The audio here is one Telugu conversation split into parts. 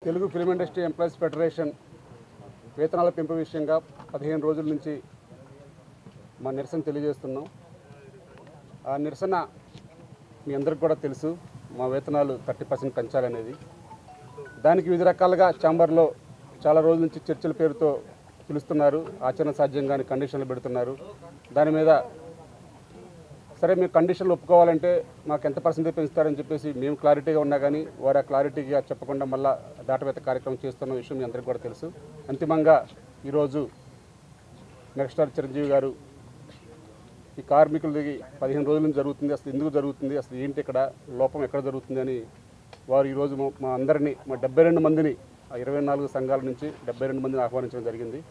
Telugu film industry employees federation వేతనాల పెంపు విషయంగా 15 రోజుల నుంచి మా నిరసన తెలియజేస్తున్నాం. ఆ నిరసన మీ అందరికీ కూడా తెలుసు, మా వేతనాలు 30% పెంచాలనేది. దానికి వివిధ రకాలుగా ఛాంబర్లో చాలా రోజుల నుంచి చర్చల పేరుతో పిలుస్తున్నారు, ఆచరణ సాధ్యంగానే కండిషన్లు పెడుతున్నారు. దాని మీద సరే మేము కండిషన్లు ఒప్పుకోవాలంటే మాకు ఎంత పర్సెంటేజ్ పెంచుతారని చెప్పేసి మేము క్లారిటీగా ఉన్నా కానీ వారు ఆ క్లారిటీగా చెప్పకుండా మళ్ళీ దాటవేత కార్యక్రమం చేస్తున్న విషయం మీ అందరికీ కూడా తెలుసు. అంతిమంగా ఈరోజు మెగాస్టార్ చిరంజీవి గారు ఈ కార్మికులది 15 రోజుల నుంచి జరుగుతుంది, అసలు ఎందుకు జరుగుతుంది, అసలు ఏంటి ఇక్కడ లోపం ఎక్కడ జరుగుతుంది అని వారు ఈరోజు మా అందరినీ, మా 72 మందిని, ఆ 24 సంఘాల నుంచి 72 మందిని ఆహ్వానించడం జరిగింది.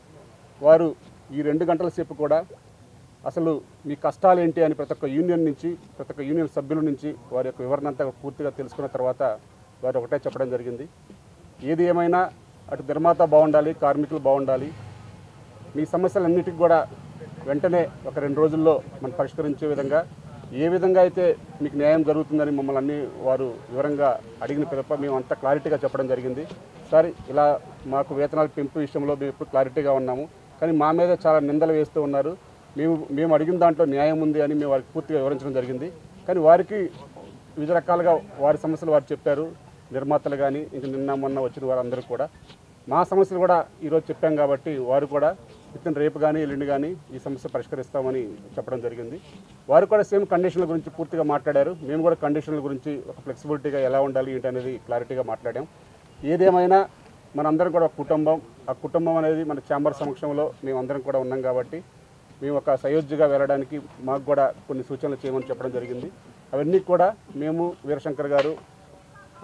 వారు ఈ 2 గంటల సేపు కూడా అసలు మీ కష్టాలు ఏంటి అని ప్రతి ఒక్క యూనియన్ నుంచి, ప్రతి ఒక్క యూనియన్ సభ్యుల నుంచి వారి యొక్క వివరణ అంతా పూర్తిగా తెలుసుకున్న తర్వాత వారు ఒకటే చెప్పడం జరిగింది, ఏది ఏమైనా అటు నిర్మాత బాగుండాలి, కార్మికులు బాగుండాలి, మీ సమస్యలన్నిటికీ కూడా వెంటనే ఒక 2 రోజుల్లో మనం పరిష్కరించే విధంగా ఏ విధంగా అయితే మీకు న్యాయం జరుగుతుందని మమ్మల్ని అన్ని వారు వివరంగా అడిగిన పిదప మేము అంతా క్లారిటీగా చెప్పడం జరిగింది. సార్ ఇలా మాకు వేతనాల పెంపు విషయంలో మేము ఎప్పుడు క్లారిటీగా ఉన్నాము, కానీ మా మీద చాలా నిందలు వేస్తూ ఉన్నారు, మేము అడిగిన దాంట్లో న్యాయం ఉంది అని మేము వారికి పూర్తిగా వివరించడం జరిగింది. కానీ వారికి వివిధ రకాలుగా వారి సమస్యలు వారు చెప్పారు, నిర్మాతలు కానీ ఇంకా నిన్న మొన్న వచ్చిన వారందరూ కూడా. మా సమస్యలు కూడా ఈరోజు చెప్పాం కాబట్టి వారు కూడా రేపు కానీ ఎల్లుండి కానీ ఈ సమస్య పరిష్కరిస్తామని చెప్పడం జరిగింది. వారు కూడా సేమ్ కండిషన్ల గురించి పూర్తిగా మాట్లాడారు. మేము కూడా కండిషన్ల గురించి ఒక ఫ్లెక్సిబిలిటీగా ఎలా ఉండాలి ఏంటి అనేది క్లారిటీగా మాట్లాడాం. ఏదేమైనా మనందరం కూడా ఒక కుటుంబం, ఆ కుటుంబం అనేది మన ఛాంబర్ సమక్షంలో మేమందరం కూడా ఉన్నాం కాబట్టి మేము ఒక సయోధ్యగా వెళ్ళడానికి మాకు కూడా కొన్ని సూచనలు చేయమని చెప్పడం జరిగింది. అవన్నీ కూడా మేము వీరశంకర్ గారు,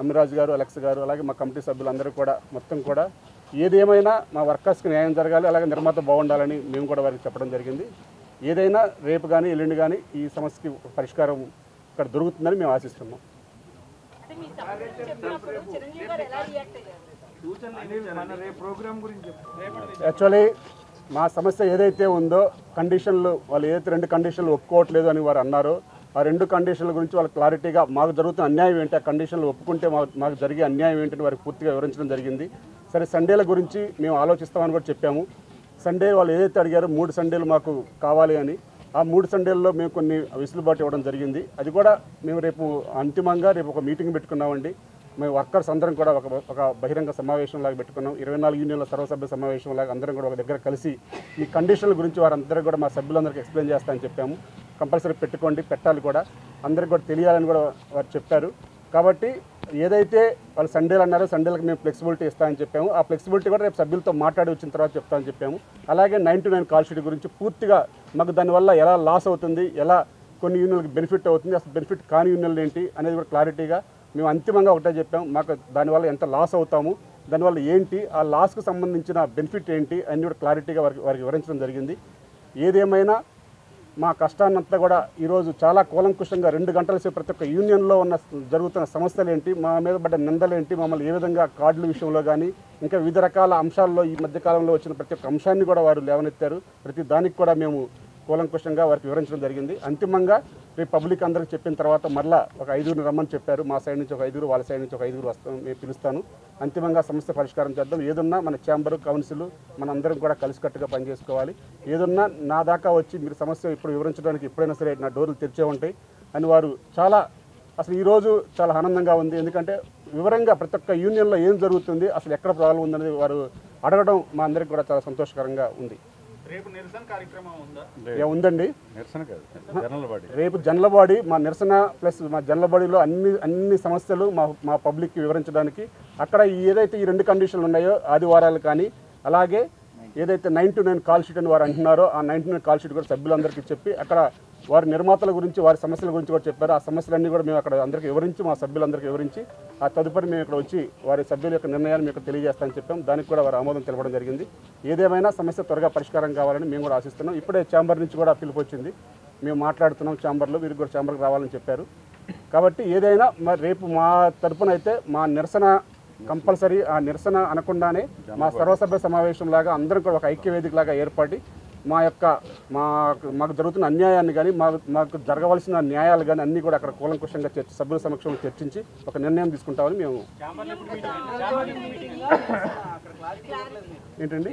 అమ్మిరాజు గారు, అలెక్స్ గారు, అలాగే మా కమిటీ సభ్యులందరూ కూడా మొత్తం కూడా ఏదేమైనా మా వర్కర్స్కి న్యాయం జరగాలి, అలాగే నిర్మాత బాగుండాలని మేము కూడా వారికి చెప్పడం జరిగింది. ఏదైనా రేపు కానీ ఎల్లుండి కానీ ఈ సమస్యకి పరిష్కారం ఇక్కడ దొరుకుతుందని మేము ఆశిస్తున్నాం. యాక్చువల్లీ మా సమస్య ఏదైతే ఉందో కండిషన్లు, వాళ్ళు ఏదైతే 2 కండిషన్లు ఒప్పుకోవట్లేదు అని వారు అన్నారో ఆ 2 కండిషన్ల గురించి వాళ్ళు క్లారిటీగా మాకు జరుగుతున్న అన్యాయం ఏంటి, ఆ కండిషన్లు ఒప్పుకుంటే మాకు జరిగే అన్యాయం ఏంటని వారికి పూర్తిగా వివరించడం జరిగింది. సరే సండేల గురించి మేము ఆలోచిస్తామని కూడా చెప్పాము. సండే వాళ్ళు ఏదైతే అడిగారో 3 సండేలు మాకు కావాలి అని, ఆ 3 సండేల్లో మేము కొన్ని వెసులుబాటు ఇవ్వడం జరిగింది. అది కూడా మేము రేపు అంతిమంగా రేపు ఒక మీటింగ్ పెట్టుకున్నామండి. మేము వర్కర్స్ అందరం కూడా ఒక బహిరంగ సమావేశంలాగా పెట్టుకున్నాం. 24 యూనియన్ల సర్వసభ్య సమావేశంలాగా అందరం కూడా ఒక దగ్గర కలిసి ఈ కండిషన్ల గురించి వారందరూ కూడా మా సభ్యులందరికీ ఎక్స్ప్లెయిన్ చేస్తామని చెప్పాము. కంపల్సరీ పెట్టుకోండి, పెట్టాలి కూడా, అందరికి కూడా తెలియాలని కూడా వారు చెప్పారు. కాబట్టి ఏదైతే వాళ్ళు సండేలు అన్నారో సండేలకు మేము ఫ్లెక్సిబిలిటీ ఇస్తామని చెప్పాము. ఆ ఫ్లెక్సిబిలిటీ కూడా రేపు సభ్యులతో మాట్లాడి వచ్చిన తర్వాత చెప్తామని చెప్పాము. అలాగే 9 to 9 కాల్ షీట్ గురించి పూర్తిగా మాకు దానివల్ల ఎలా లాస్ అవుతుంది, ఎలా కొన్ని యూనియన్లకు బెనిఫిట్ అవుతుంది, అసలు బెనిఫిట్ కాని యూనియన్లు ఏంటి అనేది కూడా క్లారిటీగా మేము అంతిమంగా ఒకటే చెప్పాము. మాకు దానివల్ల ఎంత లాస్ అవుతాము, దానివల్ల ఏంటి, ఆ లాస్కు సంబంధించిన బెనిఫిట్ ఏంటి అన్నీ కూడా క్లారిటీగా వారికి వివరించడం జరిగింది. ఏదేమైనా మా కష్టాన్నంతా కూడా ఈరోజు చాలా కూలంకుషంగా 2 గంటల సేపు ప్రతి ఒక్క యూనియన్లో జరుగుతున్న సమస్యలు ఏంటి, మా మీద పడ్డ నిందలు ఏంటి, మమ్మల్ని ఏ విధంగా కార్డుల విషయంలో కానీ ఇంకా వివిధ రకాల అంశాల్లో ఈ మధ్యకాలంలో వచ్చిన ప్రతి ఒక్క అంశాన్ని కూడా వారు లేవనెత్తారు. ప్రతి దానికి కూడా మేము కూలంకుషంగా వారికి వివరించడం జరిగింది. అంతిమంగా రేపు పబ్లిక్ అందరికీ చెప్పిన తర్వాత మరలా ఒక 5గురిని రమ్మని చెప్పారు. మా సైడ్ నుంచి ఒక 5గురు, వాళ్ళ సైడ్ నుంచి ఒక 5గురు వస్తాం, మేము పిలుస్తాను. అంతిమంగా సమస్య పరిష్కారం చేద్దాం. ఏదున్నా మన ఛాంబర్, కౌన్సిల్ మనందరం కూడా కలిసికట్టుగా పనిచేసుకోవాలి. ఏదున్నా నా దాకా వచ్చి మీరు సమస్య ఇప్పుడు వివరించడానికి ఎప్పుడైనా సరే నా డోర్లు తెరిచే ఉంటాయి అని వారు చాలా, అసలు ఈరోజు చాలా ఆనందంగా ఉంది. ఎందుకంటే వివరంగా ప్రతి ఒక్క యూనియన్లో ఏం జరుగుతుంది, అసలు ఎక్కడ ప్రాబ్లం ఉందనేది వారు అడగడం మా అందరికీ కూడా చాలా సంతోషకరంగా ఉంది. రేపు నిరసన కార్యక్రమం ఉందండి. రేపు జనలబాడీ, మా నిరసన ప్లస్ మా జనలబాడీలో అన్ని సమస్యలు మా పబ్లిక్కి వివరించడానికి అక్కడ ఏదైతే ఈ 2 కండిషన్లు ఉన్నాయో ఆదివారాలు కానీ, అలాగే ఏదైతే 9 to 9 కాల్ షీట్ అని వారు అంటున్నారో ఆ 9 to 9 కాల్ షీట్ కూడా సభ్యులందరికీ చెప్పి అక్కడ వారి నిర్మాతల గురించి, వారి సమస్యల గురించి కూడా చెప్పారు. ఆ సమస్యలన్నీ కూడా మేము అక్కడ అందరికీ వివరించి, మా సభ్యులందరికీ వివరించి ఆ తదుపరి మేము ఇక్కడ వచ్చి వారి సభ్యుల యొక్క నిర్ణయాలు మీకు తెలియజేస్తామని చెప్పాం. దానికి కూడా వారు ఆమోదం తెలపడం జరిగింది. ఏదేమైనా సమస్య త్వరగా పరిష్కారం కావాలని మేము కూడా ఆశిస్తున్నాం. ఇప్పుడే ఛాంబర్ నుంచి కూడా పిలుపు వచ్చింది, మేము మాట్లాడుతున్నాం ఛాంబర్లో, వీరికి కూడా ఛాంబర్కి రావాలని చెప్పారు. కాబట్టి ఏదైనా మరి రేపు మా తరపున అయితే మా నిరసన కంపల్సరీ, ఆ నిరసన అనకుండానే మా సర్వసభ్య సమావేశంలాగా అందరం కూడా ఒక ఐక్యవేదికలాగా ఏర్పడి మాకు జరుగుతున్న అన్యాయాన్ని కానీ మాకు జరగవలసిన న్యాయాలు కానీ అన్నీ కూడా అక్కడ కూలంకుషంగా సభ్యుల సమక్షంలో చర్చించి ఒక నిర్ణయం తీసుకుంటామని మేము ఏంటండి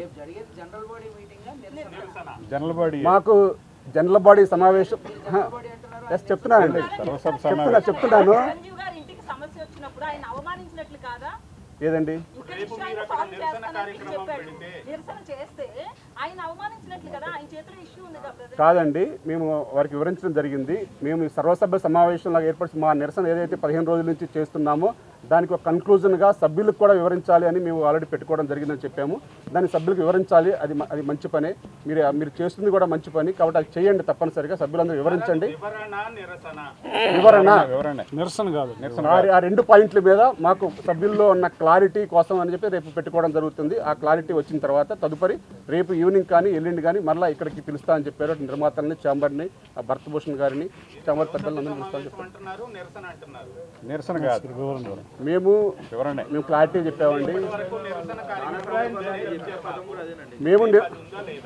మాకు జనరల్ బాడీ సమావేశం చెప్తున్నానండి చెప్తున్నాను ఏదండి కాదండి మేము వారికి వివరించడం జరిగింది. మేము సర్వసభ్య సమావేశంలో ఏర్పరిచి మా నిరసన ఏదైతే 15 రోజుల నుంచి చేస్తున్నామో దానికి ఒక కన్క్లూజన్గా సభ్యులకు కూడా వివరించాలి అని మేము ఆల్రెడీ పెట్టుకోవడం జరిగిందని చెప్పాము. దాన్ని సభ్యులకు వివరించాలి, అది మంచి పనే, మీరు చేస్తుంది కూడా మంచి పని కాబట్టి అది చేయండి తప్పనిసరిగా సభ్యులందరూ వివరించండి. వివరణ నిరసన కాదు, ఆ 2 పాయింట్ల మీద మాకు సభ్యుల్లో ఉన్న క్లారిటీ కోసం అని చెప్పి రేపు పెట్టుకోవడం జరుగుతుంది. ఆ క్లారిటీ వచ్చిన తర్వాత తదుపరి రేపు ఈవినింగ్ కానీ ఎల్లుండి కానీ మళ్ళీ ఇక్కడికి పిలుస్తా అని చెప్పారు. నిర్మాతల్ని, ఛాంబర్ని, భరతభూషణ్ గారిని, ఛాంబర్ పెద్దలందరినీ పిలుస్తామని చెప్పారు. నిరసన కాదు, మేము క్లారిటీ చెప్పామండి.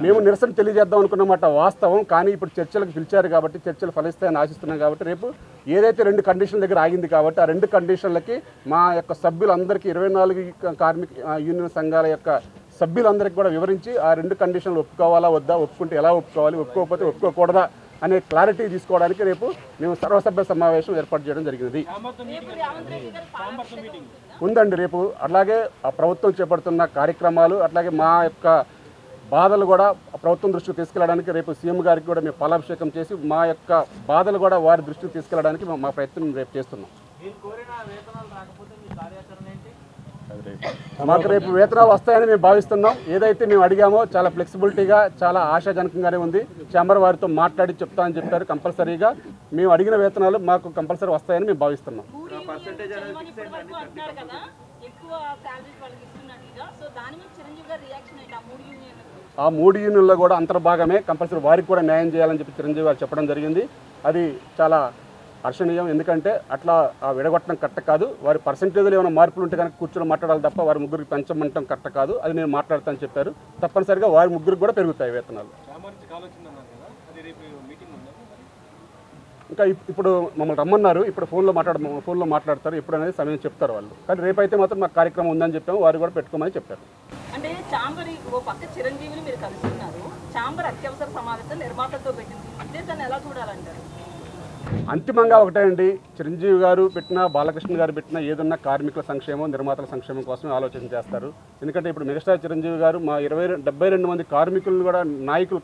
మేము నిరసన తెలియజేద్దాం అనుకున్నమాట వాస్తవం. కానీ ఇప్పుడు చర్చలకు పిలిచారు కాబట్టి చర్చలు ఫలిస్తాయని ఆశిస్తున్నాం కాబట్టి రేపు ఏదైతే 2 కండిషన్ల దగ్గర ఆగింది కాబట్టి ఆ 2 కండిషన్లకి మా యొక్క సభ్యులందరికీ 24 కార్మిక యూనియన్ సంఘాల యొక్క సభ్యులందరికీ కూడా వివరించి ఆ 2 కండిషన్లు ఒప్పుకోవాలా వద్దా, ఒప్పుకుంటే ఎలా ఒప్పుకోవాలి, ఒప్పుకోకపోతే ఒప్పుకోకూడదా అనే క్లారిటీ తీసుకోవడానికి రేపు మేము సర్వసభ్య సమావేశం ఏర్పాటు చేయడం జరిగింది. ఉందండి రేపు. అలాగే ఆ ప్రభుత్వం చేపడుతున్న కార్యక్రమాలు అట్లాగే మా యొక్క బాధలు కూడా ప్రభుత్వం దృష్టికి తీసుకెళ్ళడానికి రేపు సీఎం గారికి కూడా మేము పాలాభిషేకం చేసి మా యొక్క బాధలు కూడా వారి దృష్టికి తీసుకెళ్ళడానికి మా ప్రయత్నం రేపు చేస్తున్నాం. మాకు రేపు వేతనాలు వస్తాయని మేము భావిస్తున్నాం. ఏదైతే మేము అడిగామో చాలా ఫ్లెక్సిబిలిటీగా చాలా ఆశాజనకంగానే ఉంది. ఛాంబర్ వారితో మాట్లాడి చెప్తామని చెప్పారు. కంపల్సరీగా మేము అడిగిన వేతనాలు మాకు కంపల్సరీ వస్తాయని మేము భావిస్తున్నాం. ఆ 3 యూనియన్లో కూడా అంతర్భాగమే కంపల్సరీ వారికి కూడా న్యాయం చేయాలని చెప్పి చిరంజీవి గారు చెప్పడం జరిగింది. అది చాలా హర్షణీయం. ఎందుకంటే అట్లా విడగొట్టడం కరెక్ట్ కాదు. వారి పర్సంటేజ్లో ఏమైనా మార్పులు ఉంటే కనుక కూర్చొని మాట్లాడాలి తప్ప వారి ముగ్గురికి పెంచమంటం కరెక్ట్ కాదు. అది నేను మాట్లాడతానని చెప్పారు. తప్పనిసరిగా వారి ముగ్గురికి కూడా పెరుగుతాయి వేతనాలు. ఇంకా ఇప్పుడు మమ్మల్ని రమ్మన్నారు. ఇప్పుడు ఫోన్లో మాట్లాడతారు. ఎప్పుడు అనేది సమయం చెప్తారు వాళ్ళు. కానీ రేపైతే మాత్రం మాకు కార్యక్రమం ఉందని చెప్పాము. వారు కూడా పెట్టుకోమని చెప్పారు. అంటే ఛాంబర్ ఓ పక్క చిరంజీవిని మీరు కలుస్తున్నారు, ఛాంబర్ అత్యవసర సమావేశం నిర్మాతలతో పెట్టింది, ఉద్దేశాన్ని ఎలా చూడాలంటారు? అంతిమంగా ఒకటే అండి, చిరంజీవి గారు పెట్టినా బాలకృష్ణ గారు పెట్టినా ఏదన్నా కార్మికుల సంక్షేమం, నిర్మాతల సంక్షేమం కోసమే ఆలోచన చేస్తారు. ఎందుకంటే ఇప్పుడు మెగాస్టార్ చిరంజీవి గారు మా 72 మంది కార్మికులను కూడా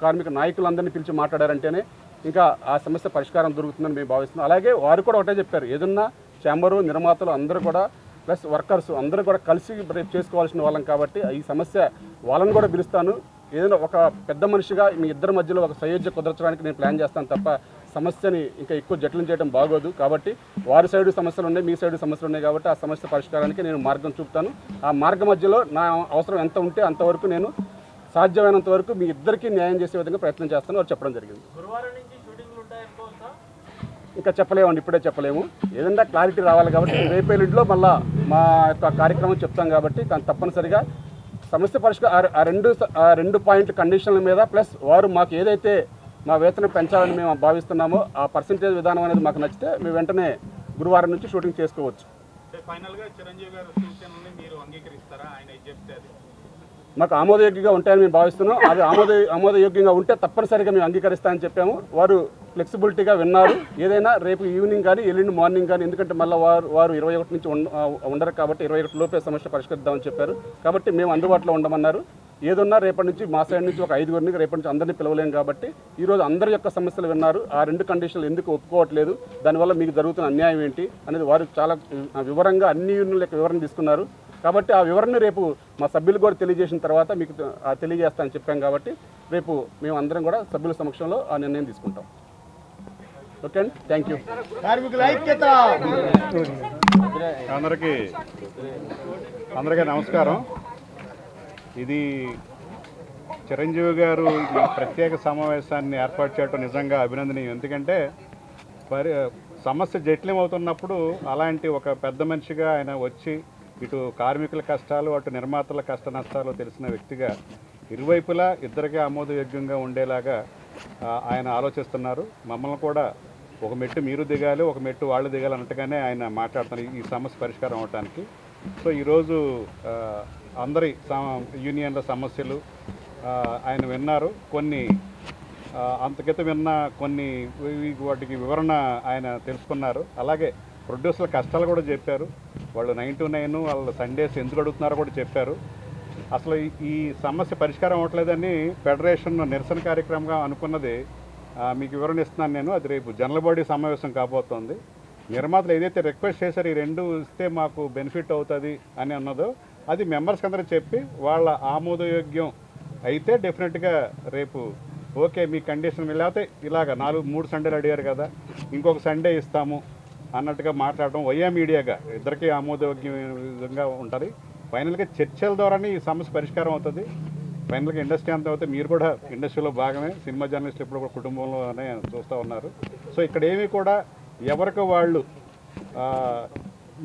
కార్మిక నాయకులందరినీ పిలిచి మాట్లాడారంటేనే ఇంకా ఆ సమస్య పరిష్కారం దొరుకుతుందని మేము భావిస్తున్నాం. అలాగే వారు కూడా ఒకటే చెప్పారు, ఏదన్నా ఛాంబరు, నిర్మాతలు అందరూ కూడా ప్లస్ వర్కర్స్ అందరూ కూడా కలిసి రేపు చేసుకోవాల్సిన వాళ్ళం కాబట్టి ఈ సమస్య వాళ్ళని కూడా పిలుస్తాను. ఏదైనా ఒక పెద్ద మనిషిగా మీ ఇద్దరి మధ్యలో ఒక సయోధ్య కుదర్చడానికి నేను ప్లాన్ చేస్తాను తప్ప సమస్యని ఇంకా ఎక్కువ జటిలం చేయడం బాగోదు. కాబట్టి వారి సైడు సమస్యలు ఉన్నాయి, మీ సైడు సమస్యలు ఉన్నాయి కాబట్టి ఆ సమస్య పరిష్కారానికి నేను మార్గం చూపుతాను. ఆ మార్గం మధ్యలో నా అవసరం ఎంత ఉంటే అంతవరకు నేను సాధ్యమైనంత వరకు మీ ఇద్దరికీ న్యాయం చేసే విధంగా ప్రయత్నం చేస్తాను వారు చెప్పడం జరిగింది. ఇంకా చెప్పలేమండి, ఇప్పుడే చెప్పలేము. ఏదన్నా క్లారిటీ రావాలి కాబట్టి రేపేళ్ళలో మళ్ళీ మా యొక్క కార్యక్రమం చెప్తాం కాబట్టి తప్పనిసరిగా సమస్య పరిష్కారం ఆ రెండు పాయింట్ కండిషన్ల మీద ప్లస్ వారు మాకు ఏదైతే మా వేతనం పెంచాలని మేము భావిస్తున్నామో ఆ పర్సంటేజ్ విధానం అనేది మాకు నచ్చితే మేము వెంటనే గురువారం నుంచి షూటింగ్ చేసుకోవచ్చు. మాకు ఆమోదయోగ్యంగా ఉంటాయని మేము భావిస్తున్నాం. అది ఆమోదయోగ్యంగా ఉంటే తప్పనిసరిగా మేము అంగీకరిస్తామని చెప్పాము. వారు ఫ్లెక్సిబిలిటీగా విన్నారు. ఏదైనా రేపు ఈవినింగ్ కానీ ఎల్లుండి మార్నింగ్ కానీ, ఎందుకంటే మళ్ళీ వారు 21 నుంచి ఉండరు కాబట్టి 21 లోపే సమస్య పరిష్కరిద్దామని చెప్పారు. కాబట్టి మేము అందుబాటులో ఉండమన్నారు. ఏదన్నా రేపటి నుంచి మా సైడ్ నుంచి ఒక 5గురిని రేపటి నుంచి అందరినీ పిలవలేం కాబట్టి ఈరోజు అందరి యొక్క సమస్యలు విన్నారు. ఆ 2 కండిషన్లు ఎందుకు ఒప్పుకోవట్లేదు, దానివల్ల మీకు జరుగుతున్న అన్యాయం ఏంటి అనేది వారు చాలా వివరంగా అన్ని యూనియన్ల యొక్క వివరణ తీసుకున్నారు. కాబట్టి ఆ వివరణ రేపు మా సభ్యులు కూడా తెలియజేసిన తర్వాత మీకు తెలియజేస్తానని చెప్పాం. కాబట్టి రేపు మేము అందరం కూడా సభ్యుల సమక్షంలో ఆ నిర్ణయం తీసుకుంటాం. ఓకే అండి, థ్యాంక్ యూ. అందరికీ నమస్కారం. ఇది చిరంజీవి గారు ఈ ప్రత్యేక సమావేశాన్ని ఏర్పాటు చేయడం నిజంగా అభినందనీయం. ఎందుకంటే సమస్య జటిలమవుతున్నప్పుడు అలాంటి ఒక పెద్ద మనిషిగా ఆయన వచ్చి ఇటు కార్మికుల కష్టాలు అటు నిర్మాతల కష్ట నష్టాలు తెలిసిన వ్యక్తిగా ఇరువైపులా ఇద్దరికీ ఆమోదయోగ్యంగా ఉండేలాగా ఆయన ఆలోచిస్తున్నారు. మమ్మల్ని కూడా ఒక మెట్టు మీరు దిగాలి, ఒక మెట్టు వాళ్ళు దిగాలి అన్నట్టుగానే ఆయన మాట్లాడుతున్నారు ఈ సమస్య పరిష్కారం అవడానికి. సో ఈరోజు అందరి యూనియన్ల సమస్యలు ఆయన విన్నారు. కొన్ని అంతకితం విన్న కొన్ని వాటికి వివరణ ఆయన తెలుసుకున్నారు. అలాగే ప్రొడ్యూసర్ల కష్టాలు కూడా చెప్పారు. వాళ్ళు 9 to 9 వాళ్ళ సండేస్ ఎందుకు అడుగుతున్నారో కూడా చెప్పారు. అసలు ఈ సమస్య పరిష్కారం అవ్వట్లేదని ఫెడరేషన్ నిరసన కార్యక్రమంగా అనుకున్నది మీకు వివరణ ఇస్తున్నాను నేను. అది రేపు జనరల్ బాడీ సమావేశం కాబోతోంది. నిర్మాతలు ఏదైతే రిక్వెస్ట్ చేశారో ఈ 2 ఇస్తే మాకు బెనిఫిట్ అవుతుంది అని అన్నదో అది మెంబర్స్కి అందరూ చెప్పి వాళ్ళ ఆమోదయోగ్యం అయితే డెఫినెట్గా రేపు ఓకే మీ కండిషన్ లేకపోతే ఇలాగ 3 సండేలు అడిగారు కదా ఇంకొక సండే ఇస్తాము అన్నట్టుగా మాట్లాడడం వయ్యా మీడియాగా ఇద్దరికీ ఆమోదయోగ్యంగా ఉంటుంది. ఫైనల్గా చర్చల ద్వారానే ఈ సమస్య పరిష్కారం అవుతుంది. ఫైనల్గా ఇండస్ట్రీ అంతా అవుతే మీరు కూడా ఇండస్ట్రీలో భాగమే, సినిమా జర్నలిస్టులు ఎప్పుడు కూడా కుటుంబంలోనే చూస్తూ ఉన్నారు. సో ఇక్కడ ఏమీ కూడా ఎవరికి వాళ్ళు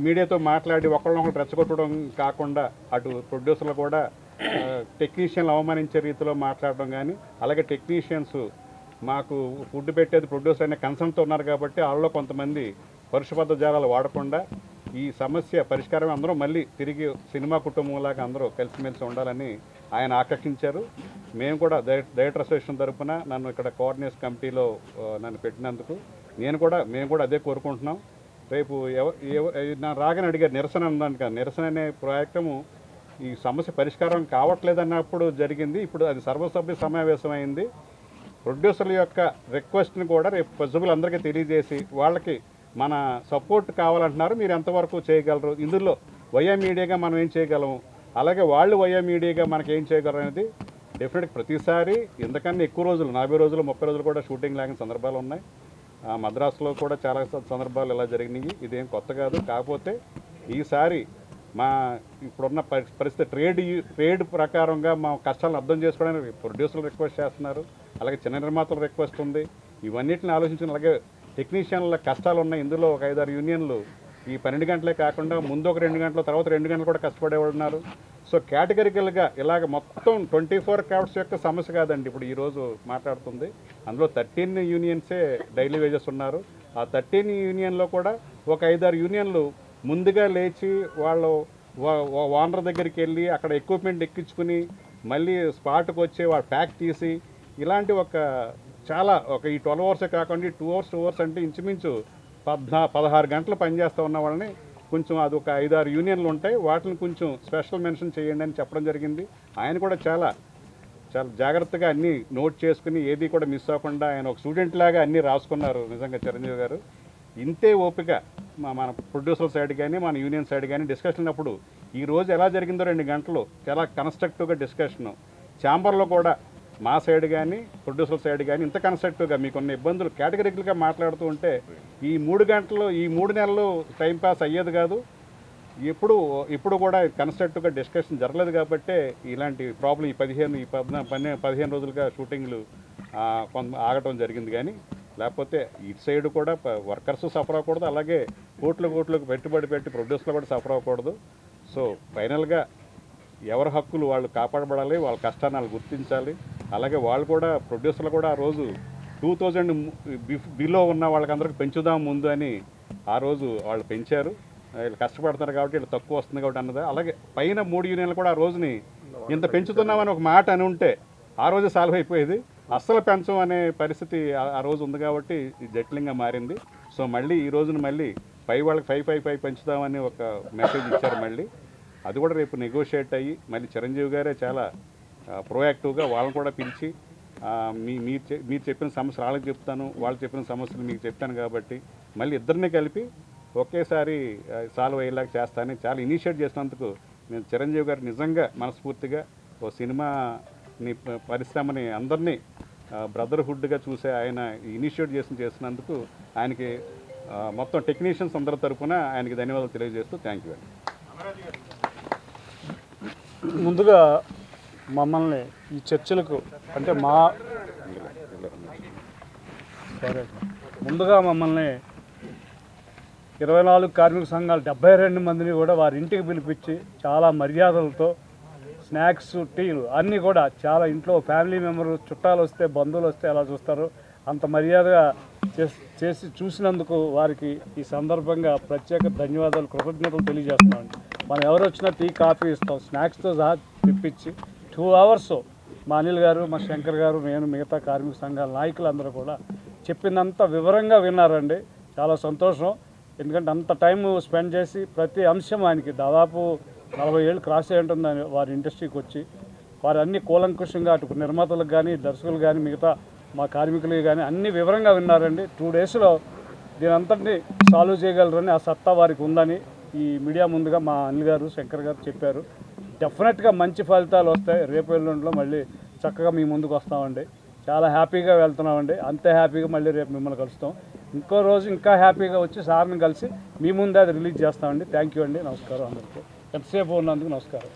మీడియాతో మాట్లాడి ఒకళ్ళనొకరు రెచ్చగొట్టడం కాకుండా అటు ప్రొడ్యూసర్లు కూడా టెక్నీషియన్లు అవమానించే రీతిలో మాట్లాడడం కానీ, అలాగే టెక్నీషియన్స్ మాకు ఫుడ్ పెట్టేది ప్రొడ్యూసర్ అనే కన్సర్న్తో ఉన్నారు కాబట్టి వాళ్ళలో కొంతమంది పరుషబద్ధ జాలాలు వాడకుండా ఈ సమస్య పరిష్కారం అందరూ మళ్ళీ తిరిగి సినిమా కుటుంబంలాగా అందరూ కలిసిమెలిసి ఉండాలని ఆయన ఆకాంక్షించారు. మేము కూడా డైరెక్టర్ అసోసియేషన్ తరఫున నన్ను ఇక్కడ కోఆర్డినేషన్ కమిటీలో నన్ను పెట్టినందుకు మేము కూడా అదే కోరుకుంటున్నాం. రేపు నా రాగానే అడిగారు నిరసన అన్నాను. నిరసన అనే ప్రయత్నము ఈ సమస్య పరిష్కారం కావట్లేదన్నప్పుడు జరిగింది. ఇప్పుడు అది సర్వసభ్య సమావేశం అయింది. ప్రొడ్యూసర్ల యొక్క రిక్వెస్ట్ని కూడా రేపు పజబుల్ అందరికీ తెలియజేసి వాళ్ళకి మన సపోర్ట్ కావాలంటున్నారు. మీరు ఎంతవరకు చేయగలరు, ఇందులో వయ్యా మీడియాగా మనం ఏం చేయగలము, అలాగే వాళ్ళు వయ్యా మీడియాగా మనకి ఏం చేయగలరు అనేది డెఫినెట్గా ప్రతిసారి ఎందుకన్నా ఎక్కువ రోజులు 40 రోజులు 30 రోజులు కూడా షూటింగ్ లాగిన సందర్భాలు ఉన్నాయి. మద్రాసులో కూడా చాలా సందర్భాలు ఇలా జరిగినాయి. ఇదేం కొత్త కాదు. కాకపోతే ఈసారి మా ఇప్పుడున్న పరిస్థితి ట్రేడ్ ప్రకారంగా మా కష్టాలను అర్థం చేసుకోవడానికి ప్రొడ్యూసర్లు రిక్వెస్ట్ చేస్తున్నారు, అలాగే చిన్న నిర్మాతలు రిక్వెస్ట్ ఉంది. ఇవన్నిటిని ఆలోచించిన అలాగే టెక్నీషియన్ల కష్టాలు ఉన్నాయి. ఇందులో ఒక 5-6 యూనియన్లు ఈ 12 గంటలే కాకుండా ముందు ఒక 2 గంటలు తర్వాత 2 గంటలు కూడా కష్టపడేవాడున్నారు. సో కేటగిరికల్గా ఇలాగ మొత్తం 24 క్రాఫ్ట్స్ యొక్క సమస్య కాదండి ఇప్పుడు ఈరోజు మాట్లాడుతుంది. అందులో 13 యూనియన్సే డైలీ వేజెస్ ఉన్నారు. ఆ 13 యూనియన్లో కూడా ఒక 5-6 యూనియన్లు ముందుగా లేచి వాళ్ళు ఓనర్ దగ్గరికి వెళ్ళి అక్కడ ఎక్విప్మెంట్ ఎక్కించుకుని మళ్ళీ స్పాట్కి వచ్చి వాళ్ళు ప్యాక్ తీసి ఇలాంటి ఒక ఈ 12 అవర్సే కాకుండా 2 అవర్స్ అంటే ఇంచుమించు 16 గంటలు పనిచేస్తూ ఉన్న వాళ్ళని కొంచెం అది ఒక 5-6 యూనియన్లు ఉంటాయి, వాటిని కొంచెం స్పెషల్ మెన్షన్ చేయండి అని చెప్పడం జరిగింది. ఆయన కూడా చాలా జాగ్రత్తగా అన్నీ నోట్ చేసుకుని ఏది కూడా మిస్ అవ్వకుండా ఆయన ఒక స్టూడెంట్ లాగా అన్నీ రాసుకున్నారు. నిజంగా చిరంజీవి గారు ఇంతే ఓపిక మన ప్రొడ్యూసర్ సైడ్ కానీ మన యూనియన్ సైడ్ కానీ డిస్కషన్ అప్పుడు ఈరోజు ఎలా జరిగిందో 2 గంటలు చాలా కన్స్ట్రక్టివ్గా డిస్కషను. ఛాంబర్లో కూడా మా సైడ్ కానీ ప్రొడ్యూసర్ సైడ్ కానీ ఇంత కన్స్ట్రక్టివ్గా మీకున్న ఇబ్బందులు కేటగిరికల్గా మాట్లాడుతూ ఉంటే ఈ 3 గంటలు ఈ 3 నెలలు టైంపాస్ అయ్యేది కాదు. ఇప్పుడు కూడా కన్స్ట్రక్టివ్గా డిస్కషన్ జరగలేదు కాబట్టే ఇలాంటి ప్రాబ్లం ఈ 15 రోజులుగా షూటింగ్లు కొంత ఆగటం జరిగింది. కానీ లేకపోతే ఇటు సైడ్ కూడా వర్కర్స్ సఫర్ అవ్వకూడదు, అలాగే కోట్లకు పెట్టుబడి పెట్టి ప్రొడ్యూసర్లు కూడా సఫర్ అవ్వకూడదు. సో ఫైనల్గా ఎవరి హక్కులు వాళ్ళు కాపాడబడాలి, వాళ్ళ కష్టాన్ని వాళ్ళు గుర్తించాలి. అలాగే వాళ్ళు కూడా ప్రొడ్యూసర్లు కూడా ఆ రోజు 2000 బిలో ఉన్న వాళ్ళకందరికీ పెంచుదాం ముందు అని ఆ రోజు వాళ్ళు పెంచారు. వీళ్ళు కష్టపడుతున్నారు కాబట్టి వీళ్ళు తక్కువ వస్తుంది కాబట్టి అన్నది. అలాగే పైన 3 యూనియన్లు కూడా ఆ రోజుని ఇంత పెంచుతున్నామని ఒక మాట అని ఉంటే ఆ రోజు సాల్వ్ అయిపోయేది. అస్సలు పెంచం అనే పరిస్థితి ఆ రోజు ఉంది కాబట్టి జటిలంగా మారింది. సో మళ్ళీ ఈ రోజున మళ్ళీ వాళ్ళకి 5 పెంచుదామని ఒక మెసేజ్ ఇచ్చారు. మళ్ళీ అది కూడా రేపు నెగోషియేట్ అయ్యి మళ్ళీ చిరంజీవి గారే చాలా ప్రోయాక్టివ్గా వాళ్ళని కూడా పిలిచి మీరు చెప్పిన సమస్యలు వాళ్ళకి చెప్తాను, వాళ్ళు చెప్పిన సమస్యలు మీకు చెప్తాను కాబట్టి మళ్ళీ ఇద్దరిని కలిపి ఒకేసారి సాల్వ్ అయ్యేలాగా చేస్తానని చాలా ఇనిషియేట్ చేసినందుకు నేను చిరంజీవి గారు నిజంగా మనస్ఫూర్తిగా ఓ సినిమాని పరిశ్రమని అందరినీ బ్రదర్హుడ్గా చూసే ఆయన ఇనిషియేట్ చేసినందుకు ఆయనకి మొత్తం టెక్నీషియన్స్ అందరి తరఫున ఆయనకి ధన్యవాదాలు తెలియజేస్తూ థ్యాంక్ యూ అండి. ముందుగా మమ్మల్ని ఈ చర్చలకు అంటే ముందుగా మమ్మల్ని 24 కార్మిక సంఘాలు 72 మందిని కూడా వారి ఇంటికి పిలిపించి చాలా మర్యాదలతో స్నాక్స్ టీలు అన్నీ కూడా చాలా ఇంట్లో ఫ్యామిలీ మెంబర్ చుట్టాలు వస్తే బంధువులు వస్తే ఎలా చూస్తారు అంత మర్యాదగా చేసి చూసినందుకు వారికి ఈ సందర్భంగా ప్రత్యేక ధన్యవాదాలు కృతజ్ఞతలు తెలియజేస్తున్నామండి. మనం ఎవరు వచ్చినా టీ కాఫీ ఇస్తాం, స్నాక్స్తో సహా తెప్పించి 2 hours మా అనిల్ గారు, మా శంకర్ గారు, నేను, మిగతా కార్మిక సంఘాల నాయకులందరూ కూడా చెప్పిందంత వివరంగా విన్నారండి. చాలా సంతోషం. ఎందుకంటే అంత టైం స్పెండ్ చేసి ప్రతి అంశం ఆయనకి దాదాపు 40 ఏళ్ళు క్రాస్ అయి ఉంటుంది వారి ఇండస్ట్రీకి వచ్చి వారు అన్ని కూలంకుషంగా అటు నిర్మాతలకు కానీ దర్శకులు కానీ మిగతా మా కార్మికులు కానీ అన్ని వివరంగా విన్నారండి. 2 daysలో దీని అంతటిని సాల్వ్ చేయగలరని ఆ సత్తా వారికి ఉందని ఈ మీడియా ముందుగా మా అనిల్ గారు, శంకర్ గారు చెప్పారు. డెఫినెట్గా మంచి ఫలితాలు వస్తాయి. రేపు ఎల్లుండిలో మళ్ళీ చక్కగా మీ ముందుకు వస్తామండి. చాలా హ్యాపీగా వెళ్తున్నామండి. అంతే హ్యాపీగా మళ్ళీ రేపు మిమ్మల్ని కలుస్తాం. ఇంకో రోజు ఇంకా హ్యాపీగా వచ్చి సార్ని కలిసి మీ ముందే అది రిలీజ్ చేస్తామండి. థ్యాంక్ యూ అండి. నమస్కారం అందరికీ. ఎంతసేపు ఉన్నందుకు నమస్కారం.